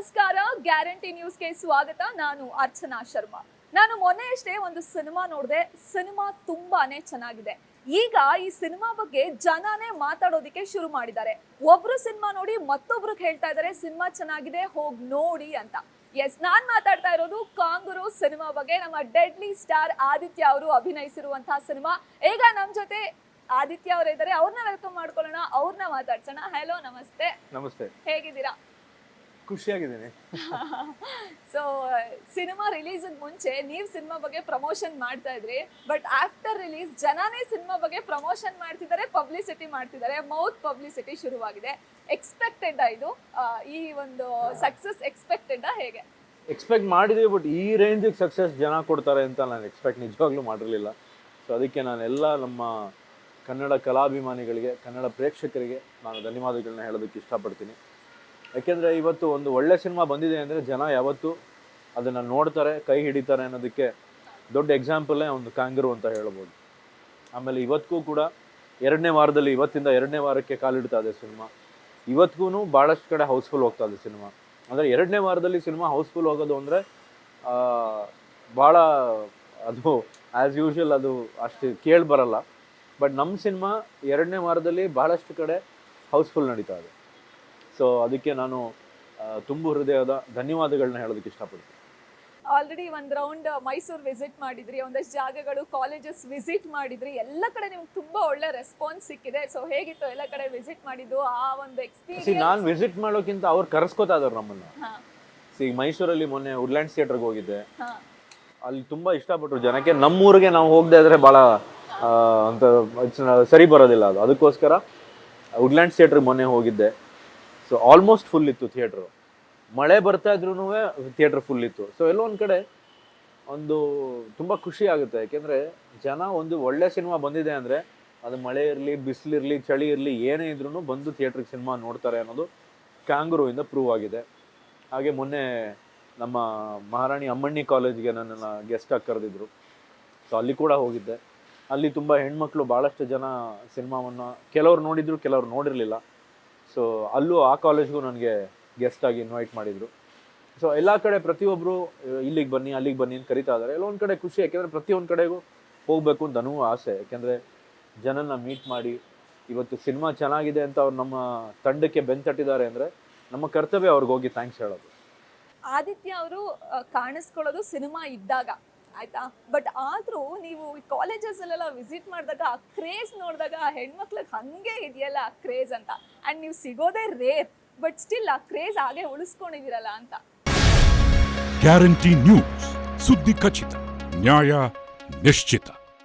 ನಮಸ್ಕಾರ, ಗ್ಯಾರಂಟಿ ನ್ಯೂಸ್ಗೆ ಸ್ವಾಗತ. ನಾನು ಅರ್ಚನಾ ಶರ್ಮಾ. ನಾನು ಮೊನ್ನೆಯಷ್ಟೇ ಒಂದು ಸಿನಿಮಾ ನೋಡಿದೆ. ಸಿನಿಮಾ ತುಂಬಾನೇ ಚೆನ್ನಾಗಿದೆ. ಈಗ ಈ ಸಿನಿಮಾ ಬಗ್ಗೆ ಜನನೇ ಮಾತಾಡೋದಕ್ಕೆ ಶುರು ಮಾಡಿದ್ದಾರೆ. ಒಬ್ರು ಸಿನಿಮಾ ನೋಡಿ ಮತ್ತೊಬ್ರಿಗೆ ಹೇಳ್ತಾ ಇದ್ದಾರೆ ಸಿನಿಮಾ ಚೆನ್ನಾಗಿದೆ, ಹೋಗ್ ನೋಡಿ ಅಂತ. ಎಸ್, ನಾನ್ ಮಾತಾಡ್ತಾ ಇರೋದು ಕಾಂಗರು ಸಿನಿಮಾ ಬಗ್ಗೆ. ನಮ್ಮ ಡೆಡ್ಲಿ ಸ್ಟಾರ್ ಆದಿತ್ಯ ಅವರು ಅಭಿನಯಿಸಿರುವಂತಹ ಸಿನಿಮಾ. ಈಗ ನಮ್ ಜೊತೆ ಆದಿತ್ಯ ಅವರು ಇದ್ದಾರೆ. ಅವ್ರನ್ನ ವೆಲ್ಕಮ್ ಮಾಡ್ಕೊಳ್ಳೋಣ, ಅವ್ರನ್ನ ಮಾತಾಡ್ಸೋಣ. ಹಲೋ, ನಮಸ್ತೆ. ನಮಸ್ತೆ. ಹೇಗಿದ್ದೀರಾ? ಖುಷಿಯಾಗಿದ್ದೀನಿ. ಸೊ ಸಿನಿಮಾ ರಿಲೀಸ್ ಮುಂಚೆ ನೀವು ಸಿನಿಮಾ ಬಗ್ಗೆ ಪ್ರಮೋಷನ್ ಮಾಡ್ತಾ ಇದ್ರಿ, ಬಟ್ ಆಫ್ಟರ್ ರಿಲೀಸ್ ಜನನೇ ಸಿನಿಮಾ ಬಗ್ಗೆ ಪ್ರಮೋಷನ್ ಮಾಡ್ತಿದ್ದಾರೆ, ಪಬ್ಲಿಸಿಟಿ ಮಾಡ್ತಿದ್ದಾರೆ, ಮೌತ್ ಪಬ್ಲಿಸಿಟಿ ಶುರುವಾಗಿದೆ. ಎಕ್ಸ್ಪೆಕ್ಟೆಡ್ ಇದು ಈ ಒಂದು ಸಕ್ಸಸ್ ಎಕ್ಸ್ಪೆಕ್ಟೆಡ್ ಹೇಗೆ? ಎಕ್ಸ್ಪೆಕ್ಟ್ ಮಾಡಿದ್ವಿ, ಬಟ್ ಈ ರೇಂಜಿಗೆ ಸಕ್ಸಸ್ ಜನ ಕೊಡ್ತಾರೆ ಅಂತ ನಾನು ಎಕ್ಸ್ಪೆಕ್ಟ್ ನಿಜವಾಗ್ಲೂ ಮಾಡಿರಲಿಲ್ಲ. ಸೊ ಅದಕ್ಕೆ ನಾನೆಲ್ಲ ನಮ್ಮ ಕನ್ನಡ ಕಲಾಭಿಮಾನಿಗಳಿಗೆ, ಕನ್ನಡ ಪ್ರೇಕ್ಷಕರಿಗೆ ನಾನು ಧನ್ಯವಾದಗಳನ್ನ ಹೇಳೋದಕ್ಕೆ ಇಷ್ಟಪಡ್ತೀನಿ. ಯಾಕೆಂದರೆ ಇವತ್ತು ಒಂದು ಒಳ್ಳೆ ಸಿನಿಮಾ ಬಂದಿದೆ ಅಂದರೆ ಜನ ಯಾವತ್ತೂ ಅದನ್ನು ನೋಡ್ತಾರೆ, ಕೈ ಹಿಡಿತಾರೆ ಅನ್ನೋದಕ್ಕೆ ದೊಡ್ಡ ಎಕ್ಸಾಂಪಲೇ ಒಂದು ಕಾಂಗರು ಅಂತ ಹೇಳ್ಬೋದು. ಆಮೇಲೆ ಇವತ್ತಿಗೂ ಕೂಡ ಇವತ್ತಿಂದ ಎರಡನೇ ವಾರಕ್ಕೆ ಕಾಲಿಡ್ತಾ ಇದೆ ಸಿನಿಮಾ. ಇವತ್ತಿಗೂ ಭಾಳಷ್ಟು ಕಡೆ ಹೌಸ್ಫುಲ್ ಹೋಗ್ತಾ ಇದೆ ಸಿನಿಮಾ. ಅಂದರೆ ಎರಡನೇ ವಾರದಲ್ಲಿ ಸಿನಿಮಾ ಹೌಸ್ಫುಲ್ ಹೋಗೋದು ಅಂದರೆ ಭಾಳ ಅದು ಆ್ಯಸ್ ಯೂಶ್ವಲ್ ಅದು ಅಷ್ಟು ಕೇಳಿ ಬರಲ್ಲ. ಬಟ್ ನಮ್ಮ ಸಿನಿಮಾ ಎರಡನೇ ವಾರದಲ್ಲಿ ಭಾಳಷ್ಟು ಕಡೆ ಹೌಸ್ಫುಲ್ ನಡೀತಾ ಇದೆ. ಸೊ ಅದಕ್ಕೆ ನಾನು ತುಂಬ ಹೃದಯದ ಧನ್ಯವಾದಗಳನ್ನ ಹೇಳೋದಕ್ಕೆ ಇಷ್ಟಪಡ್ತೀನಿ. ಆಲ್ರೆಡಿ ಒಂದು ರೌಂಡ್ ಮೈಸೂರು ವಿಸಿಟ್ ಮಾಡಿದ್ರಿ, ಒಂದಷ್ಟು ಜಾಗಗಳು, ಕಾಲೇಜಸ್ ವಿಸಿಟ್ ಮಾಡಿದ್ರಿ. ಎಲ್ಲ ಕಡೆ ನಿಮ್ಗೆ ತುಂಬಾ ಒಳ್ಳೆ ರೆಸ್ಪಾನ್ಸ್ ಸಿಕ್ಕಿದೆ. ಸೊ ಹೇಗಿತ್ತು ಎಲ್ಲ ಕಡೆ ವಿಸಿಟ್ ಮಾಡಿದ್ದು, ಆ ಒಂದು ಎಕ್ಸ್ಪೀರಿಯನ್ಸ್? ನಾನು ವಿಸಿಟ್ ಮಾಡೋಕ್ಕಿಂತ ಅವ್ರು ಕರೆಸ್ಕೋತಾ ಇದ್ದಾರೆ ನಮ್ಮನ್ನ. ಮೈಸೂರಲ್ಲಿ ಮೊನ್ನೆ ವುಡ್ಲ್ಯಾಂಡ್ಸ್ ಥಿಯೇಟರ್ಗೆ ಹೋಗಿದ್ದೆ. ಅಲ್ಲಿ ತುಂಬಾ ಇಷ್ಟಪಟ್ಟರು ಜನಕ್ಕೆ. ನಮ್ಮೂರಿಗೆ ನಾವು ಹೋಗದೆ ಇದ್ರೆ ಭಾಳ ಅಂತ ಸರಿ ಬರೋದಿಲ್ಲ ಅದು. ಅದಕ್ಕೋಸ್ಕರ ವುಡ್ಲ್ಯಾಂಡ್ಸ್ ಥಿಯೇಟ್ರಿಗೆ ಮೊನ್ನೆ ಹೋಗಿದ್ದೆ. ಸೊ ಆಲ್ಮೋಸ್ಟ್ ಫುಲ್ ಇತ್ತು ಥಿಯೇಟ್ರು. ಮಳೆ ಬರ್ತಾ ಇದ್ರೂ ಥಿಯೇಟ್ರ್ ಫುಲ್ ಇತ್ತು. ಸೊ ಎಲ್ಲೋ ಒಂದು ಕಡೆ ಒಂದು ತುಂಬ ಖುಷಿ ಆಗುತ್ತೆ. ಯಾಕೆಂದರೆ ಜನ ಒಂದು ಒಳ್ಳೆ ಸಿನಿಮಾ ಬಂದಿದೆ ಅಂದರೆ ಅದು ಮಳೆ ಇರಲಿ, ಬಿಸಿಲಿರಲಿ, ಚಳಿ ಇರಲಿ, ಏನೇ ಇದ್ರೂ ಬಂದು ಥಿಯೇಟ್ರಿಗೆ ಸಿನಿಮಾ ನೋಡ್ತಾರೆ ಅನ್ನೋದು ಕ್ಯಾಂಗರುವಿಂದ ಪ್ರೂವ್ ಆಗಿದೆ. ಹಾಗೆ ಮೊನ್ನೆ ನಮ್ಮ ಮಹಾರಾಣಿ ಅಮ್ಮಣ್ಣಿ ಕಾಲೇಜ್ಗೆ ನನ್ನನ್ನು ಗೆಸ್ಟಾಗಿ ಕರೆದಿದ್ರು. ಸೊ ಅಲ್ಲಿ ಕೂಡ ಹೋಗಿದ್ದೆ. ಅಲ್ಲಿ ತುಂಬ ಹೆಣ್ಮಕ್ಳು ಭಾಳಷ್ಟು ಜನ ಸಿನಿಮಾವನ್ನು ಕೆಲವ್ರು ನೋಡಿದ್ರು, ಕೆಲವ್ರು ನೋಡಿರಲಿಲ್ಲ. ಸೊ ಅಲ್ಲೂ ಆ ಕಾಲೇಜ್ಗೂ ನನಗೆ ಗೆಸ್ಟಾಗಿ ಇನ್ವೈಟ್ ಮಾಡಿದರು. ಸೊ ಎಲ್ಲ ಕಡೆ ಪ್ರತಿಯೊಬ್ಬರು ಇಲ್ಲಿಗೆ ಬನ್ನಿ, ಅಲ್ಲಿಗೆ ಬನ್ನಿ ಅಂತ ಕರಿತಾ ಇದ್ದಾರೆ. ಎಲ್ಲೊಂದು ಕಡೆ ಖುಷಿ, ಯಾಕೆಂದರೆ ಪ್ರತಿಯೊಂದು ಕಡೆಗೂ ಹೋಗಬೇಕು ಅಂತ ನನಗೂ ಆಸೆ. ಯಾಕೆಂದರೆ ಜನನ ಮೀಟ್ ಮಾಡಿ ಇವತ್ತು ಸಿನಿಮಾ ಚೆನ್ನಾಗಿದೆ ಅಂತ ಅವ್ರು ನಮ್ಮ ತಂಡಕ್ಕೆ ಬೆಂತಟ್ಟಿದ್ದಾರೆ ಅಂದರೆ ನಮ್ಮ ಕರ್ತವ್ಯ ಅವ್ರಿಗೆ ಹೋಗಿ ಥ್ಯಾಂಕ್ಸ್ ಹೇಳೋದು. ಆದಿತ್ಯ ಅವರು ಕಾಣಿಸ್ಕೊಳ್ಳೋದು ಸಿನಿಮಾ ಇದ್ದಾಗ ಆಯ್ತಾ, ಬಟ್ ಆದ್ರೂ ನೀವು ಕಾಲೇಜಸ್ ಅಲ್ಲೆಲ್ಲ ವಿಸಿಟ್ ಮಾಡಿದಾಗ ಆ ಕ್ರೇಜ್ ನೋಡಿದಾಗ ಆ ಹೆಣ್ಮಕ್ಳಿಗೆ ಹಂಗೆ ಇದೆಯಲ್ಲ ಆ ಕ್ರೇಜ್ ಅಂತ. ಅಂಡ್ ನೀವು ಸಿಗೋದೇ ರೇರ್, ಬಟ್ ಸ್ಟಿಲ್ ಆ ಕ್ರೇಜ್ ಹಾಗೆ ಉಳಿಸ್ಕೊಂಡಿದ್ದೀರಲ್ಲ ಅಂತ. ಗ್ಯಾರಂಟಿ ನ್ಯೂಸ್, ಸುದ್ದಿ ಖಚಿತ, ನ್ಯಾಯ ನಿಶ್ಚಿತ.